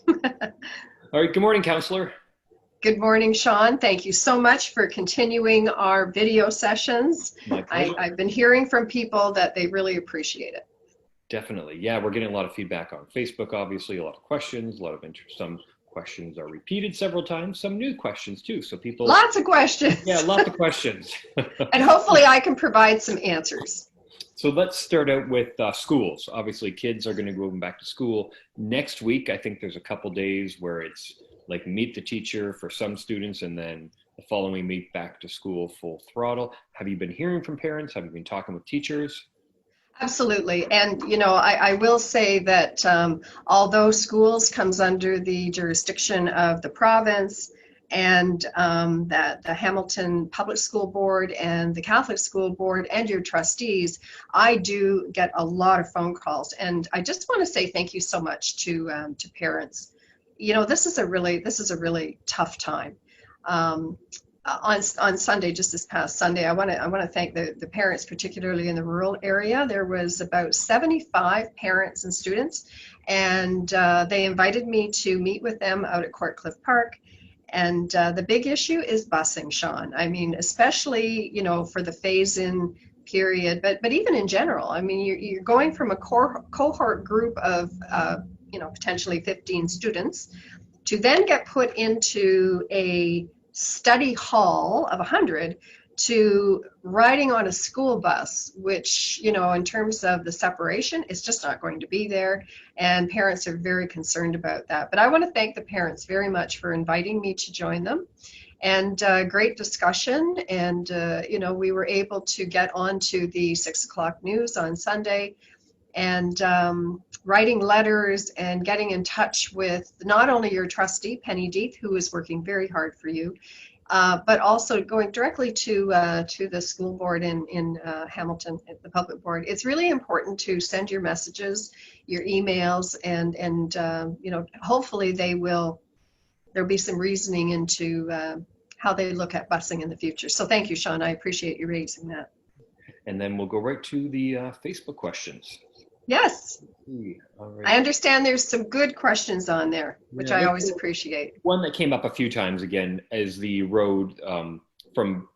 All right, good morning, Councillor. Good morning, Sean. Thank you so much for continuing our video sessions. My pleasure. I've been hearing from people that they really appreciate it. Definitely. Yeah, we're getting a lot of feedback on Facebook, obviously, a lot of questions, a lot of interest. Some questions are repeated several times, some new questions too. So people, Lots of yeah, questions. lots of questions. And hopefully I can provide some answers. So let's start out with schools. Obviously, kids are going to go back to school next week. I think there's a couple days where it's like meet the teacher for some students, and then the following week back to school full throttle. Have you been hearing from parents? Have you been talking with teachers? Absolutely. And, I will say that although schools comes under the jurisdiction of the province and that the Hamilton Public School Board and the Catholic School Board and your trustees, I do get a lot of phone calls. And I just want to say thank you so much to parents. This is a really tough time. Um, on Sunday, just this past Sunday, I want to thank the parents, particularly in the rural area. There was about 75 parents and students, and they invited me to meet with them out at Courtcliff Park. And the big issue is busing, Sean. I mean, especially for the phase-in period, but even in general. I mean, you're going from a cohort group of potentially 15 students to then get put into a study hall of 100 to riding on a school bus, which, in terms of the separation, is just not going to be there. And parents are very concerned about that. But I want to thank the parents very much for inviting me to join them. And great discussion. And, we were able to get onto the 6 o'clock news on Sunday and writing letters and getting in touch with not only your trustee, Penny Deeth, who is working very hard for you, but also going directly to the school board in Hamilton, the public board. It's really important to send your messages, your emails, and hopefully there'll be some reasoning into how they look at busing in the future. So thank you, Sean. I appreciate you raising that. And then we'll go right to the Facebook questions. Yes. All right. I understand there's some good questions on there, which Yeah, I always appreciate. one that came up a few times again is the road from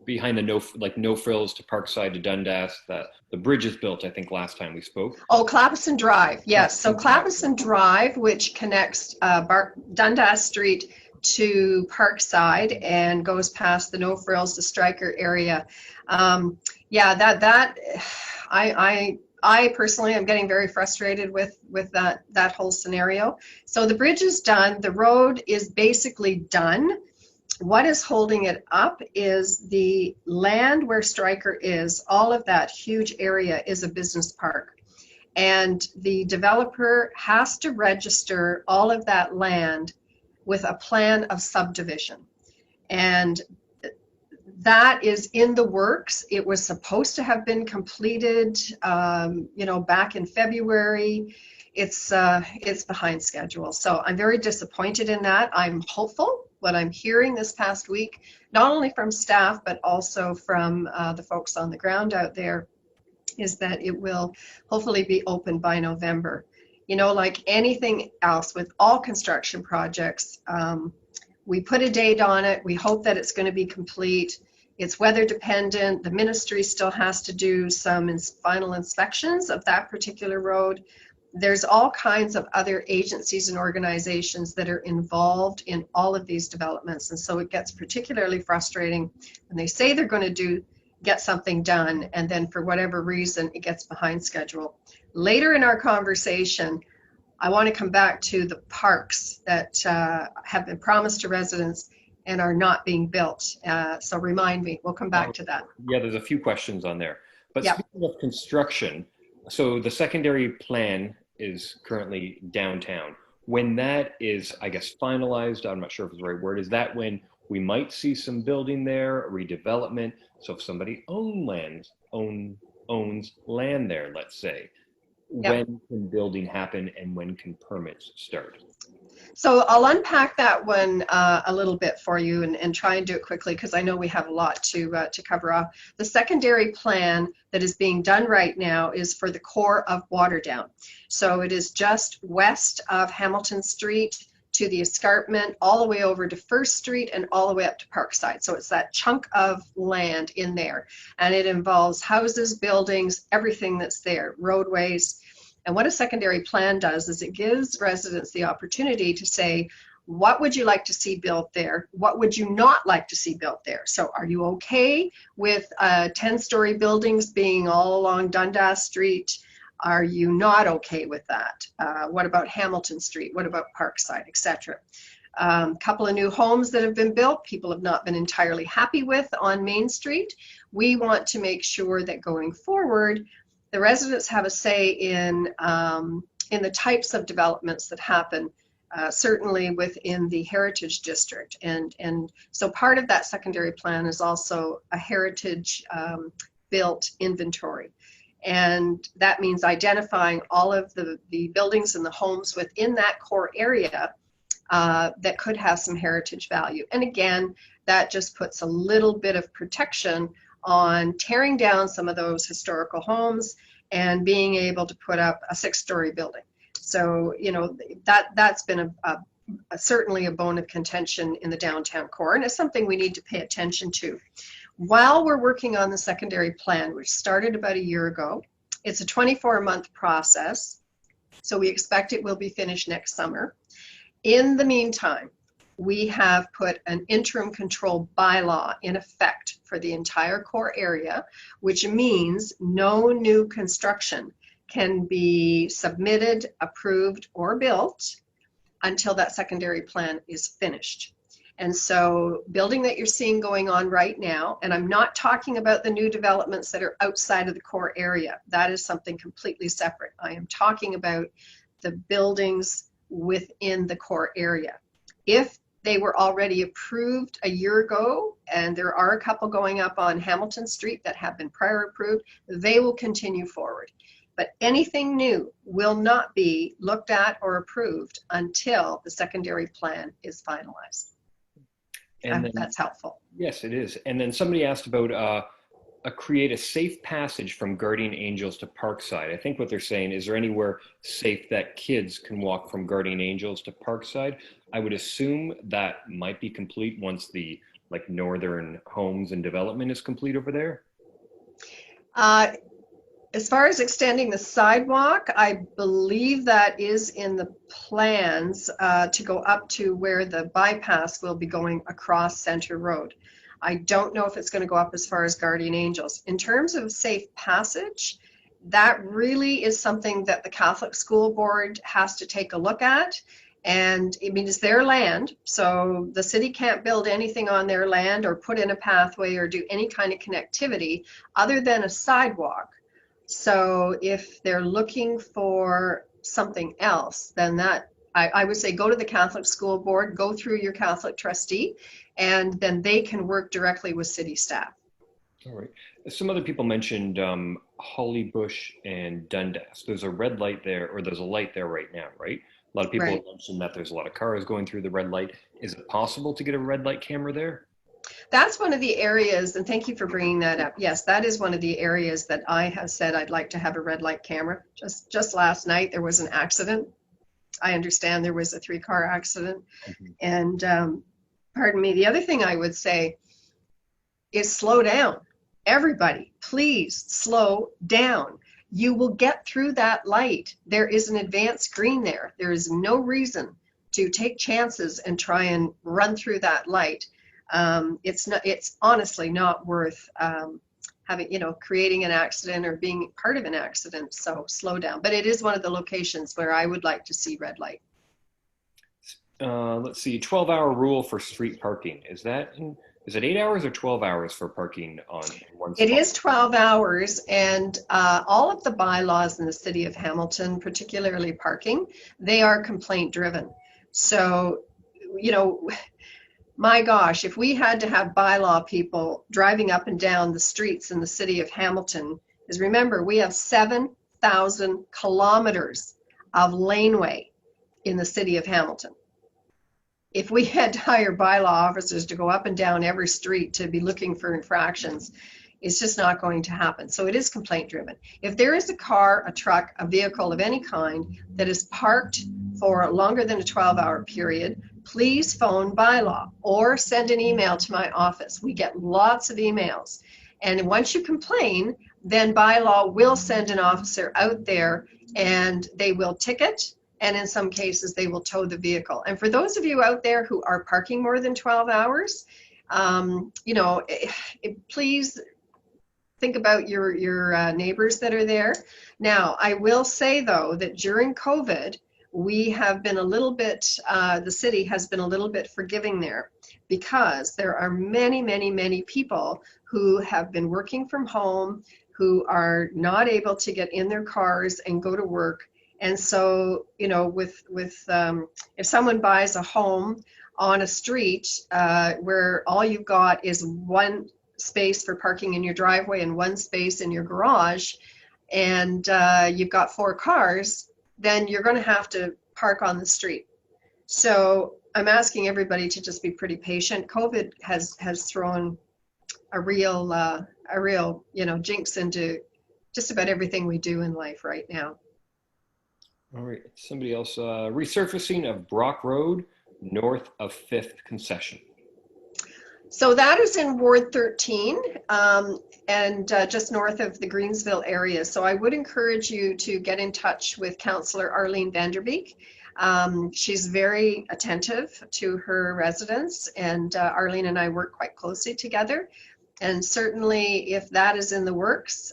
behind the no frills to Parkside to Dundas. That the bridge is built, I think, last time we spoke. Oh, Clappison Drive. Yes. So Clappison Clappison Drive, which connects Dundas Street to Parkside and goes past the No Frills to Stryker area. I personally am getting very frustrated with that whole scenario. So the bridge is done. The road is basically done. What is holding it up is the land where Stryker is. All of that huge area is a business park. And the developer has to register all of that land with a plan of subdivision. And that is in the works. It was supposed to have been completed, back in February. It's behind schedule. So I'm very disappointed in that. I'm hopeful. What I'm hearing this past week, not only from staff, but also from the folks on the ground out there, is that it will hopefully be open by November. Like anything else with all construction projects, we put a date on it. We hope that it's going to be complete. It's weather dependent. The ministry still has to do some final inspections of that particular road. There's all kinds of other agencies and organizations that are involved in all of these developments. And so it gets particularly frustrating when they say they're going to get something done, and then for whatever reason, it gets behind schedule. Later in our conversation, I want to come back to the parks that have been promised to residents and are not being built. So remind me, we'll come back to that. Yeah, there's a few questions on there. But Yep. Speaking of construction, so the secondary plan is currently downtown. When that is, I guess, finalized, I'm not sure if it's the right word, is that when we might see some building there, redevelopment? So if somebody owns land there, let's say, Yep. when can building happen and when can permits start? So I'll unpack that one a little bit for you and try and do it quickly because I know we have a lot to cover off. The secondary plan that is being done right now is for the core of Waterdown. So it is just west of Hamilton Street to the escarpment, all the way over to First Street and all the way up to Parkside. So it's that chunk of land in there. And it involves houses, buildings, everything that's there, roadways. And what a secondary plan does is it gives residents the opportunity to say, what would you like to see built there? What would you not like to see built there? So are you okay with 10-story buildings being all along Dundas Street? Are you not okay with that? What about Hamilton Street? What about Parkside, etc.? Couple of new homes that have been built, people have not been entirely happy with on Main Street. We want to make sure that going forward, the residents have a say in the types of developments that happen, certainly within the Heritage District. And so part of that secondary plan is also a heritage built inventory. And that means identifying all of the buildings and the homes within that core area that could have some heritage value. And again, that just puts a little bit of protection on tearing down some of those historical homes and being able to put up a 6-story building. So, you know, that's been certainly a bone of contention in the downtown core, and it's something we need to pay attention to. While we're working on the secondary plan, which started about a year ago, it's a 24-month process, so we expect it will be finished next summer. In the meantime, we have put an interim control bylaw in effect for the entire core area, which means no new construction can be submitted, approved, or built until that secondary plan is finished. And so building that you're seeing going on right now, and I'm not talking about the new developments that are outside of the core area. That is something completely separate. I am talking about the buildings within the core area. If they were already approved a year ago, and there are a couple going up on Hamilton Street that have been prior approved, they will continue forward. But anything new will not be looked at or approved until the secondary plan is finalized. And then, that's helpful. Yes, it is. And then somebody asked about create a safe passage from Guardian Angels to Parkside. I think what they're saying, is there anywhere safe that kids can walk from Guardian Angels to Parkside? I would assume that might be complete once the northern homes and development is complete over there. As far as extending the sidewalk, I believe that is in the plans to go up to where the bypass will be going across Center Road. I don't know if it's going to go up as far as Guardian Angels. In terms of safe passage, that really is something that the Catholic School Board has to take a look at. And I mean, it's their land, so the city can't build anything on their land or put in a pathway or do any kind of connectivity other than a sidewalk. So if they're looking for something else, then that I would say go to the Catholic School Board, go through your Catholic trustee, and then they can work directly with city staff. All right. Some other people mentioned Hollybush and Dundas. There's a red light there, or there's a light there right now, right? A lot of people have mentioned that there's a lot of cars going through the red light. Is it possible to get a red light camera there? That's one of the areas, and thank you for bringing that up. Yes, that is one of the areas that I have said I'd like to have a red light camera. Just last night there was an accident. I understand there was a 3-car accident. And pardon me, the other thing I would say is slow down. Everybody, please slow down. You will get through that light. There is an advanced green there. There is no reason to take chances and try and run through that light. It's honestly not worth creating an accident or being part of an accident. So slow down. But it is one of the locations where I would like to see red light. Let's see, 12-hour rule for street parking. Is it 8 hours or 12 hours for parking on one spot? It is 12 hours, and all of the bylaws in the city of Hamilton, particularly parking, they are complaint driven. So, you know, my gosh, if we had to have bylaw people driving up and down the streets in the city of Hamilton, because remember, we have 7,000 kilometers of laneway in the city of Hamilton. if we had to hire bylaw officers to go up and down every street to be looking for infractions, it's just not going to happen. So it is complaint driven. If there is a car, a truck, a vehicle of any kind that is parked for longer than a 12-hour period, please phone bylaw or send an email to my office. We get lots of emails. And once you complain, then bylaw will send an officer out there and they will ticket, and in some cases they will tow the vehicle. And for those of you out there who are parking more than 12 hours, please think about your neighbors that are there. Now, I will say though that during COVID, we have been a little bit, the city has been a little bit forgiving there, because there are many, many, many people who have been working from home, who are not able to get in their cars and go to work. And so, if someone buys a home on a street where all you've got is one space for parking in your driveway and one space in your garage, and you've got 4 cars, then you're going to have to park on the street. So I'm asking everybody to just be pretty patient. COVID has thrown a real jinx into just about everything we do in life right now. All right, somebody else, resurfacing of Brock Road north of 5th Concession. So that is in Ward 13 and just north of the Greensville area. So I would encourage you to get in touch with Councillor Arlene Vanderbeek. She's very attentive to her residents, and Arlene and I work quite closely together. And certainly if that is in the works,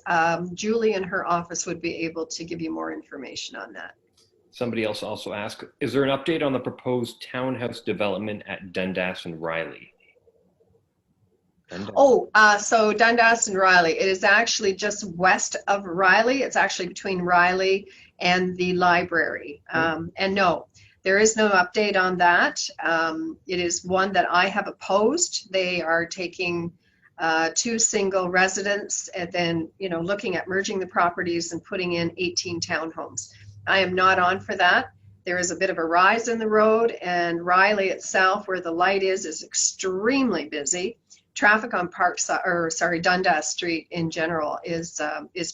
Julie in her office would be able to give you more information on that. Somebody else also asked, is there an update on the proposed townhouse development at Dundas and Riley? So Dundas and Riley, it is actually just west of Riley. It's actually between Riley and the library. And no, there is no update on that. It is one that I have opposed. They are taking 2 single residents and then, looking at merging the properties and putting in 18 townhomes. I am not on for that. There is a bit of a rise in the road, and Riley itself, where the light is extremely busy. Traffic on Dundas Street in general is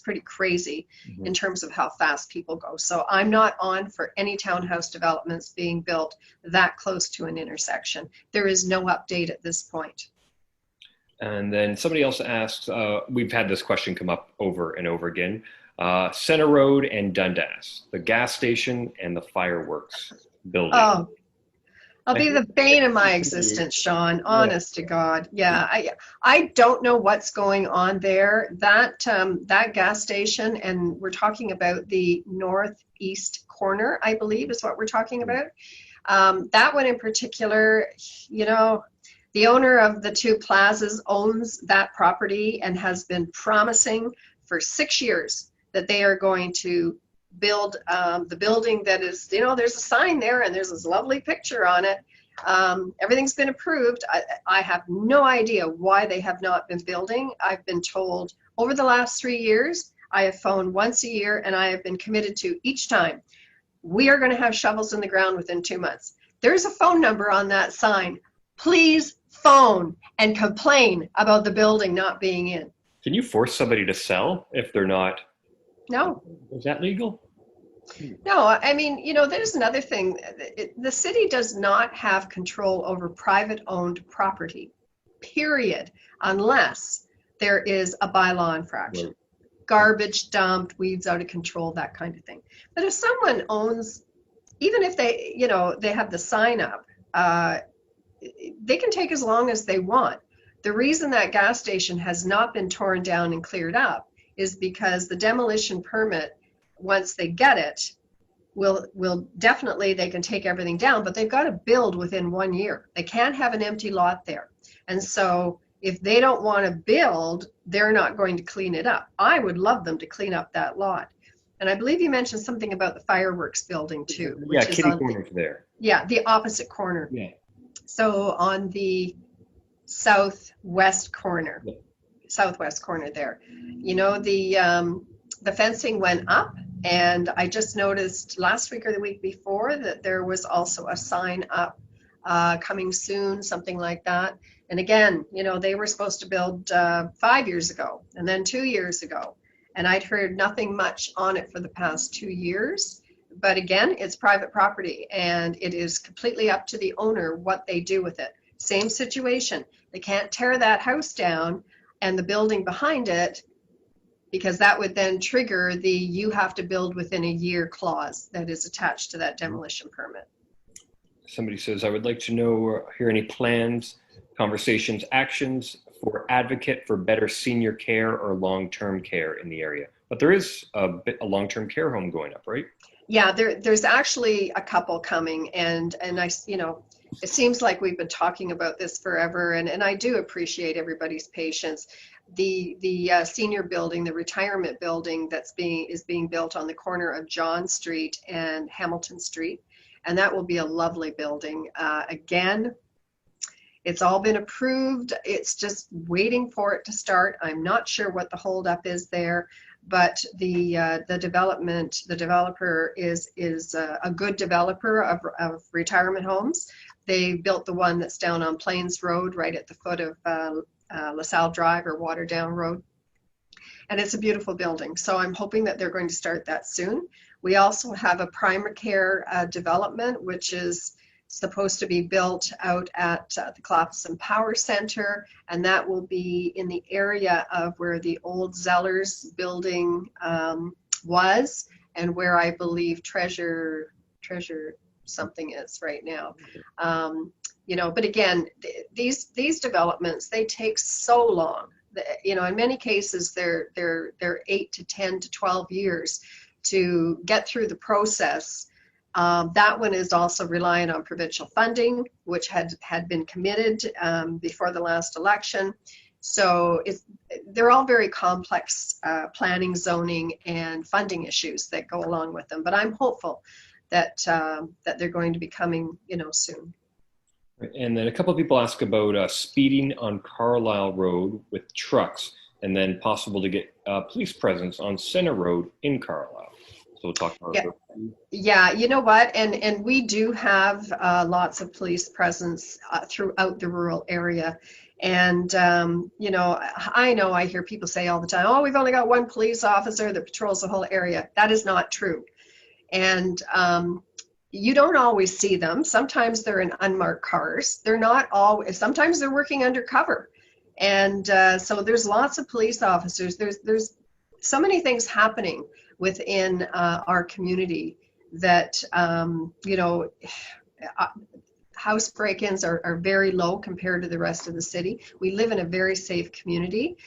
pretty crazy in terms of how fast people go. So I'm not on for any townhouse developments being built that close to an intersection. There is no update at this point. And then somebody else asks, we've had this question come up over and over again, Center Road and Dundas, the gas station and the fireworks building. Oh, I'll be the bane of my existence, Sean, honest to God. Yeah, I don't know what's going on there. That gas station, and we're talking about the northeast corner, I believe is what we're talking about. That one in particular, the owner of the 2 plazas owns that property and has been promising for 6 years that they are going to build the building that is, there's a sign there and there's this lovely picture on it. Everything's been approved. I have no idea why they have not been building. I've been told over the last 3 years, I have phoned once a year, and I have been committed to each time, we are going to have shovels in the ground within 2 months. There's a phone number on that sign. Please phone and complain about the building not being in. Can you force somebody to sell if they're not? No. Is that legal? No, I mean, there's another thing. The city does not have control over private owned property, period, unless there is a bylaw infraction. Right. Garbage dumped, weeds out of control, that kind of thing. But if someone owns, even if they, they have the sign up, they can take as long as they want. The reason that gas station has not been torn down and cleared up is because the demolition permit, once they get it, will definitely, they can take everything down, but they've got to build within 1 year. They can't have an empty lot there. And so if they don't want to build, they're not going to clean it up. I would love them to clean up that lot. And I believe you mentioned something about the fireworks building too. Yeah, kitty corner's there. Yeah, the opposite corner. Yeah. So on the southwest corner. Yeah. Southwest corner there. The fencing went up, and I just noticed last week or the week before that there was also a sign up coming soon, something like that. And again, you know, they were supposed to build 5 years ago and then 2 years ago. And I'd heard nothing much on it for the past 2 years. But again, it's private property and it is completely up to the owner what they do with it. Same situation. They can't tear that house down and the building behind it, because that would then trigger the you have to build within a year clause that is attached to that demolition permit. Somebody says, I would like to know or hear any plans, conversations, actions for advocate for better senior care or long-term care in the area. But there is a long-term care home going up, right? Yeah, there's actually a couple coming, and I, you know, it seems like we've been talking about this forever, and I do appreciate everybody's patience. The senior building, the retirement building is being built on the corner of John Street and Hamilton Street, and that will be a lovely building. Again, it's all been approved. It's just waiting for it to start. I'm not sure what the holdup is there, but the developer is a good developer of retirement homes. They built the one that's down on Plains Road, right at the foot of LaSalle Drive or Waterdown Road. And it's a beautiful building. So I'm hoping that they're going to start that soon. We also have a primary care development, which is supposed to be built out at the Clappison Power Center, and that will be in the area of where the old Zellers building was, and where I believe Treasure something is right now. You know, but again, these developments, they take so long. You know, in many cases, they're 8 to 10 to 12 years to get through the process. That one is also reliant on provincial funding, which had been committed before the last election. So they're all very complex planning, zoning, and funding issues that go along with them. But I'm hopeful that they're going to be coming, you know, soon. And then a couple of people ask about speeding on Carlisle Road with trucks, and then possible to get police presence on Center Road in Carlisle. So we'll talk about that. Yeah, you know what? And we do have lots of police presence throughout the rural area. And, you know I hear people say all the time, oh, we've only got one police officer that patrols the whole area. That is not true. And you don't always see them. Sometimes they're in unmarked cars. They're not always, sometimes they're working undercover. And so there's lots of police officers. There's so many things happening within our community that, you know, house break-ins are very low compared to the rest of the city. We live in a very safe community.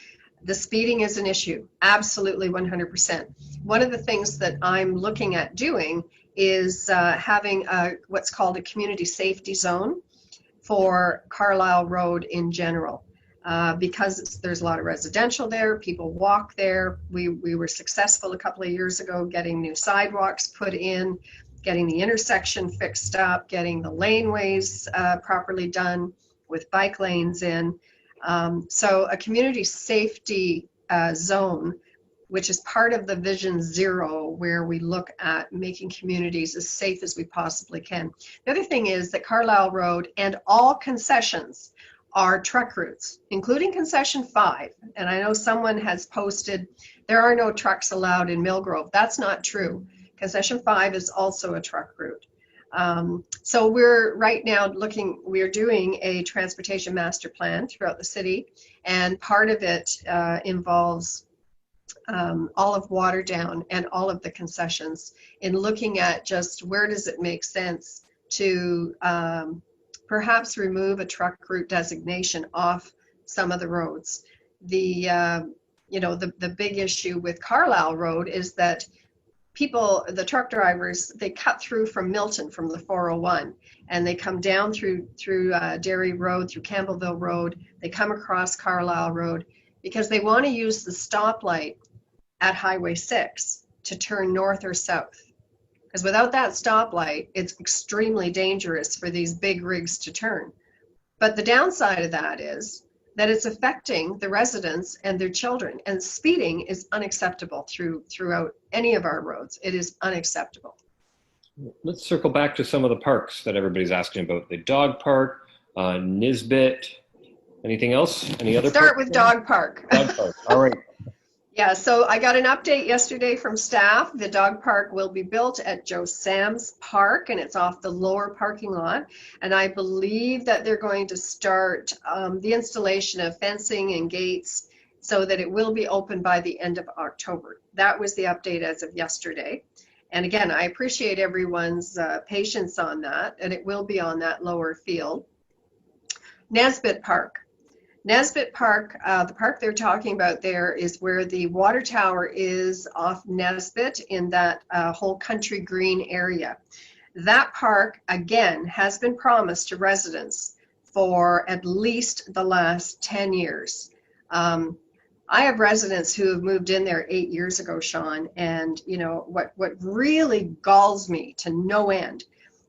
The speeding is an issue, absolutely 100%. One of the things that I'm looking at doing is having what's called a community safety zone for Carlisle Road in general. Because there's a lot of residential there, people walk there. We were successful a couple of years ago getting new sidewalks put in, getting the intersection fixed up, getting the laneways properly done with bike lanes in. So a community safety zone, which is part of the Vision Zero, where we look at making communities as safe as we possibly can. The other thing is that Carlisle Road and all concessions are truck routes, including concession 5. And I know someone has posted, there are no trucks allowed in Millgrove. That's not true. Concession 5 is also a truck route. So we're right now we're doing a transportation master plan throughout the city, and part of it involves all of Waterdown and all of the concessions in looking at just where does it make sense to perhaps remove a truck route designation off some of the roads. The big issue with Carlisle Road is that the truck drivers, they cut through from Milton from the 401, and they come down through Derry Road, through Campbellville Road. They come across Carlisle Road because they want to use the stoplight at Highway 6 to turn north or south. Because without that stoplight, it's extremely dangerous for these big rigs to turn. But the downside of that is that it's affecting the residents and their children. And speeding is unacceptable throughout any of our roads. It is unacceptable. Let's circle back to some of the parks that everybody's asking about. The dog park, Nisbet. Anything else? Any other Start parks? with dog park. Dog park. All right. Yeah, so I got an update yesterday from staff. The dog park will be built at Joe Sam's Park, and it's off the lower parking lot. And I believe that they're going to start the installation of fencing and gates so that it will be open by the end of October. That was the update as of yesterday. And again, I appreciate everyone's patience on that, and it will be on that lower field. Nisbet Park. Nisbet Park, the park they're talking about there is where the water tower is off Nisbet in that whole country green area. That park, again, has been promised to residents for at least the last 10 years. I have residents who have moved in there 8 years ago, Sean, and you know what really galls me to no end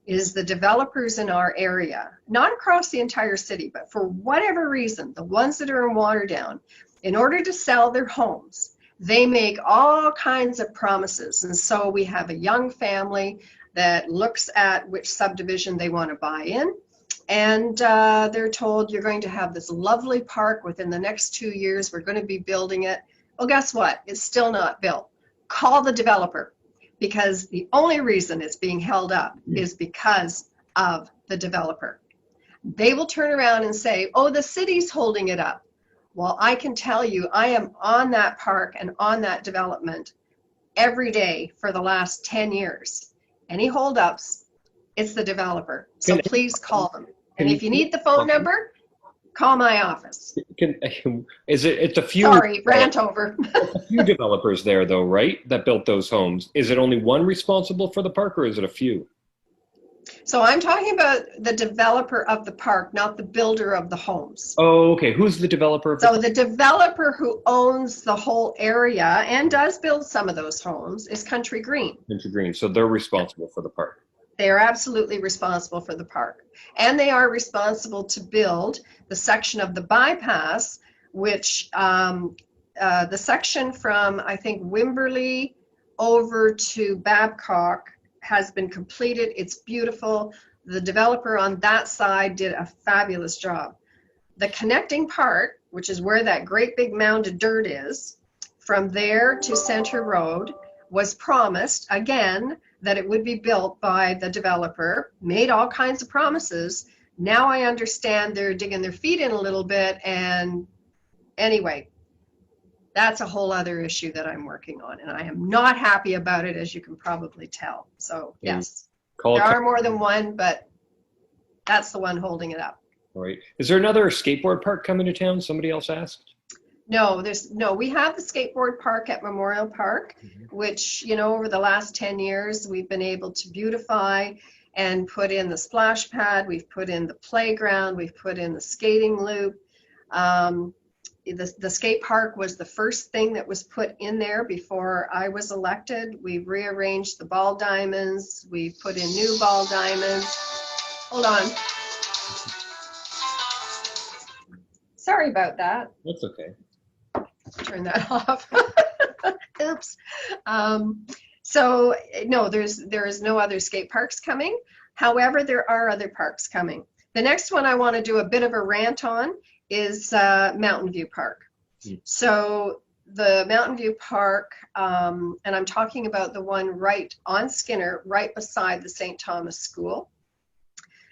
is the developers in our area, not across the entire city, but for whatever reason, the ones that are in Waterdown, in order to sell their homes, they make all kinds of promises. And so we have a young family that looks at which subdivision they want to buy in, and they're told, you're going to have this lovely park within the next 2 years, we're going to be building it. Well, guess what? It's still not built. Call the developer. Because the only reason it's being held up is because of the developer. They will turn around and say, oh, the city's holding it up. Well, I can tell you, I am on that park and on that development every day for the last 10 years. Any holdups, it's the developer. So please call them. And if you need the phone number, call my office. It's a few. Sorry, rant over. A few developers there, though, right? That built those homes. Is it only one responsible for the park, or is it a few? So I'm talking about the developer of the park, not the builder of the homes. Oh, okay. Who's the developer? So the developer who owns the whole area and does build some of those homes is Country Green. Country Green. So they're responsible for the park. They are absolutely responsible for the park. And they are responsible to build the section of the bypass, which the section from, I think, Wimberley over to Babcock has been completed. It's beautiful. The developer on that side did a fabulous job. The connecting part, which is where that great big mound of dirt is, from there to Center Road, was promised, again, that it would be built by the developer, made all kinds of promises. Now I understand they're digging their feet in a little bit, and anyway, that's a whole other issue that I'm working on, and I am not happy about it, as you can probably tell. So yes, there are more than one, but that's the one holding it up. All right. Is there another skateboard park coming to town? Somebody else asked. No, we have the skateboard park at Memorial Park, which, you know, over the last 10 years, we've been able to beautify and put in the splash pad. We've put in the playground. We've put in the skating loop. The skate park was the first thing that was put in there before I was elected. We've rearranged the ball diamonds. We've put in new ball diamonds. Hold on. Sorry about that. That's okay. Turn that off. Oops. So no, there is no other skate parks coming. However, there are other parks coming. The next one I want to do a bit of a rant on is Mountain View Park. So the Mountain View Park, and I'm talking about the one right on Skinner, right beside the St. Thomas School.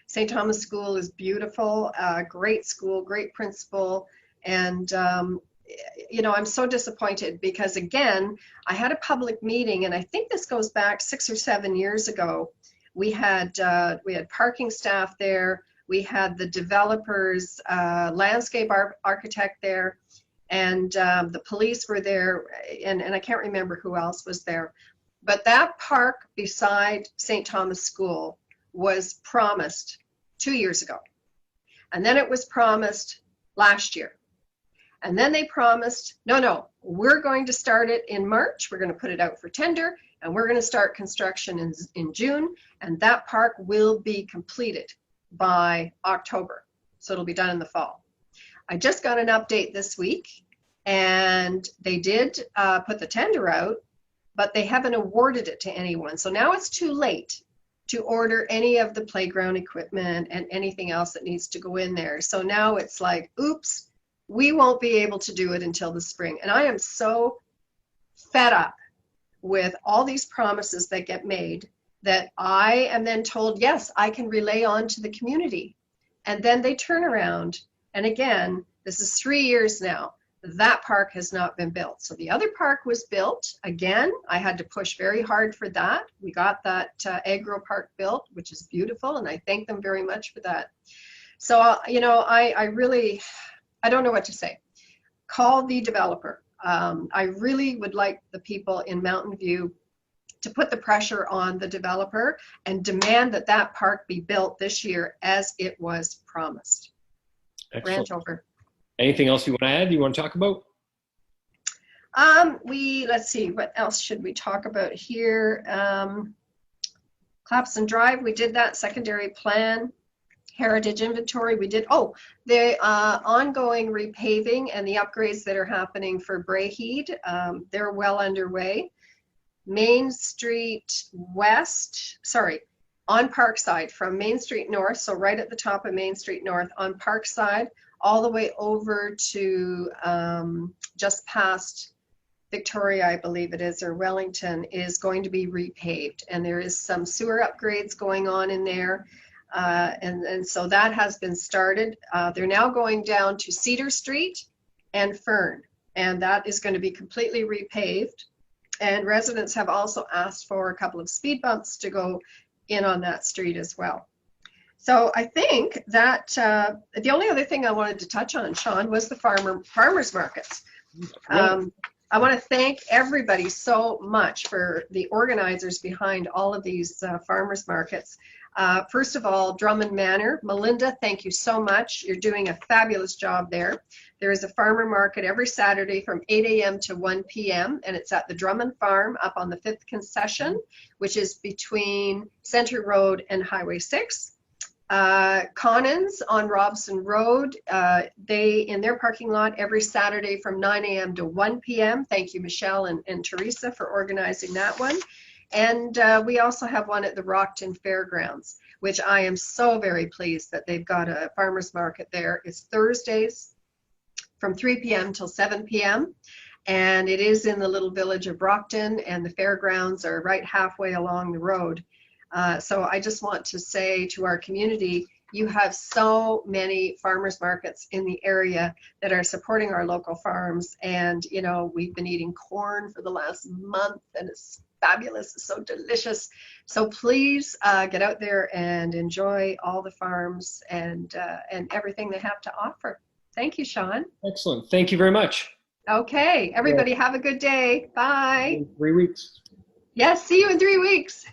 St. Thomas School is beautiful, great school, great principal, and you know, I'm so disappointed because, again, I had a public meeting, and I think this goes back 6 or 7 years ago. We had parking staff there. We had the developers, landscape architect there, and the police were there, and I can't remember who else was there. But that park beside St. Thomas School was promised 2 years ago. And then it was promised last year. And then they promised, no, we're going to start it in March. We're going to put it out for tender, and we're going to start construction in June, and that park will be completed by October. So it'll be done in the fall. I just got an update this week, and they did put the tender out, but they haven't awarded it to anyone. So now it's too late to order any of the playground equipment and anything else that needs to go in there. So now it's like, oops, we won't be able to do it until the spring. And I am so fed up with all these promises that get made that I am then told, yes, I can relay on to the community. And then they turn around. And again, this is 3 years now. That park has not been built. So the other park was built. Again, I had to push very hard for that. We got that agro park built, which is beautiful. And I thank them very much for that. So, you know, I really, I don't know what to say. Call the developer. I really would like the people in Mountain View to put the pressure on the developer and demand that that park be built this year as it was promised. Excellent. Rant over. Anything else you want to add? You want to talk about? Let's see, what else should we talk about here? Clappison Drive, we did that secondary plan. Heritage inventory, we did. Oh, the ongoing repaving and the upgrades that are happening for Braeheed, they're well underway. Main Street West, sorry, on Parkside, from Main Street North, so right at the top of Main Street North, on Parkside, all the way over to just past Victoria, I believe it is, or Wellington, is going to be repaved. And there is some sewer upgrades going on in there. And so that has been started. They're now going down to Cedar Street and Fern, and that is going to be completely repaved. And residents have also asked for a couple of speed bumps to go in on that street as well. So I think that the only other thing I wanted to touch on, Sean, was the farmers markets. I want to thank everybody so much for the organizers behind all of these farmers markets. First of all, Drummond Manor. Melinda, thank you so much. You're doing a fabulous job there. There is a farmer market every Saturday from 8 a.m. to 1 p.m. and it's at the Drummond Farm up on the 5th concession, which is between Center Road and Highway 6. Conan's on Robson Road, they in their parking lot every Saturday from 9 a.m. to 1 p.m. Thank you, Michelle and Teresa, for organizing that one. And we also have one at the Rockton Fairgrounds, which I am so very pleased that they've got a farmer's market there. It's Thursdays from 3 p.m. till 7 p.m. And it is in the little village of Rockton, and the fairgrounds are right halfway along the road. So I just want to say to our community, you have so many farmers markets in the area that are supporting our local farms. And, you know, we've been eating corn for the last month and it's fabulous. It's so delicious. So please get out there and enjoy all the farms and everything they have to offer. Thank you, Sean. Excellent. Thank you very much. Okay. Everybody have a good day. Bye. In 3 weeks. Yes. See you in 3 weeks.